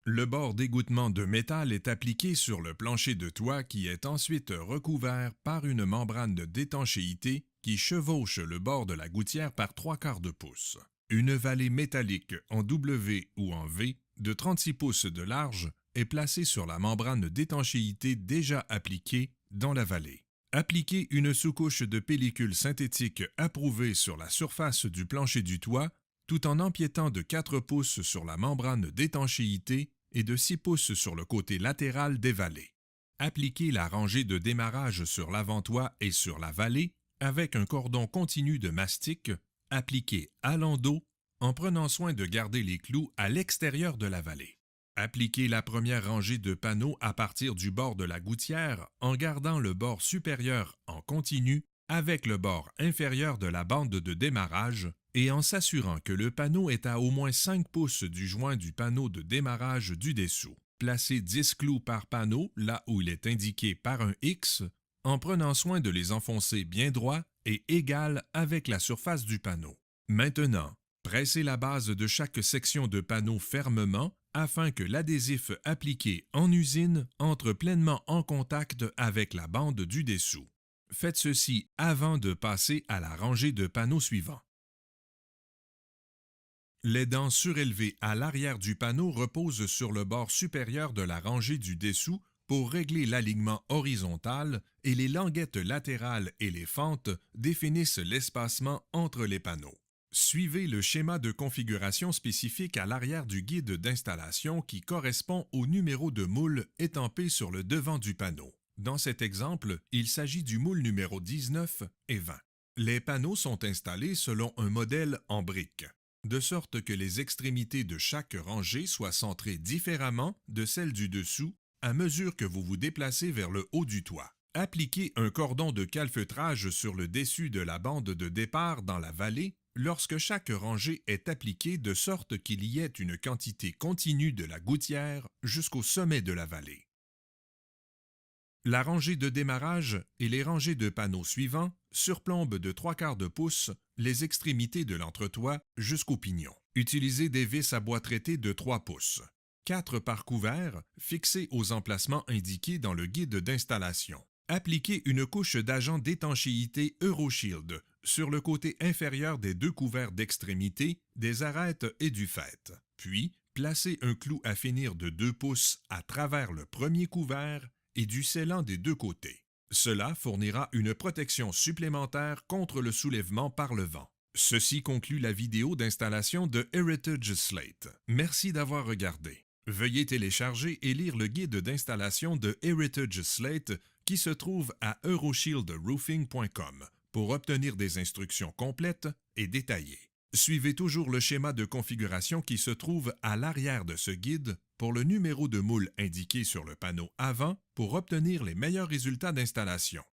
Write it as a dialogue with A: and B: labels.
A: Le bord d'égouttement de métal est appliqué sur le plancher de toit qui est ensuite recouvert par une membrane d'étanchéité qui chevauche le bord de la gouttière par 3/4 de pouce. Une vallée métallique en W ou en V de 36 pouces de large est placée sur la membrane d'étanchéité déjà appliquée dans la vallée. Appliquez une sous-couche de pellicule synthétique approuvée sur la surface du plancher du toit tout en empiétant de 4 pouces sur la membrane d'étanchéité et de 6 pouces sur le côté latéral des vallées. Appliquez la rangée de démarrage sur l'avant-toit et sur la vallée avec un cordon continu de mastic appliqué à l'endos en prenant soin de garder les clous à l'extérieur de la vallée. Appliquez la première rangée de panneaux à partir du bord de la gouttière en gardant le bord supérieur en continu avec le bord inférieur de la bande de démarrage et en s'assurant que le panneau est à au moins 5 pouces du joint du panneau de démarrage du dessous. Placez 10 clous par panneau là où il est indiqué par un X en prenant soin de les enfoncer bien droit et égal avec la surface du panneau. Maintenant, pressez la base de chaque section de panneau fermement afin que l'adhésif appliqué en usine entre pleinement en contact avec la bande du dessous. Faites ceci avant de passer à la rangée de panneaux suivants. Les dents surélevées à l'arrière du panneau reposent sur le bord supérieur de la rangée du dessous pour régler l'alignement horizontal et les languettes latérales et les fentes définissent l'espacement entre les panneaux. Suivez le schéma de configuration spécifique à l'arrière du guide d'installation qui correspond au numéro de moule étampé sur le devant du panneau. Dans cet exemple, il s'agit du moule numéro 19 et 20. Les panneaux sont installés selon un modèle en briques, de sorte que les extrémités de chaque rangée soient centrées différemment de celles du dessous à mesure que vous vous déplacez vers le haut du toit. Appliquez un cordon de calfeutrage sur le dessus de la bande de départ dans la vallée lorsque chaque rangée est appliquée de sorte qu'il y ait une quantité continue de la gouttière jusqu'au sommet de la vallée. La rangée de démarrage et les rangées de panneaux suivants surplombent de 3/4 de pouce les extrémités de l'entretoit jusqu'au pignon. Utilisez des vis à bois traité de 3 pouces. 4 par couvert fixés aux emplacements indiqués dans le guide d'installation. Appliquez une couche d'agent d'étanchéité EuroShield sur le côté inférieur des 2 couverts d'extrémité, des arêtes et du faîte. Puis, placez un clou à finir de 2 pouces à travers le premier couvert et du scellant des 2 côtés. Cela fournira une protection supplémentaire contre le soulèvement par le vent. Ceci conclut la vidéo d'installation de Heritage Slate. Merci d'avoir regardé. Veuillez télécharger et lire le guide d'installation de Heritage Slate qui se trouve à euroshieldroofing.com pour obtenir des instructions complètes et détaillées. Suivez toujours le schéma de configuration qui se trouve à l'arrière de ce guide pour le numéro de moule indiqué sur le panneau avant pour obtenir les meilleurs résultats d'installation.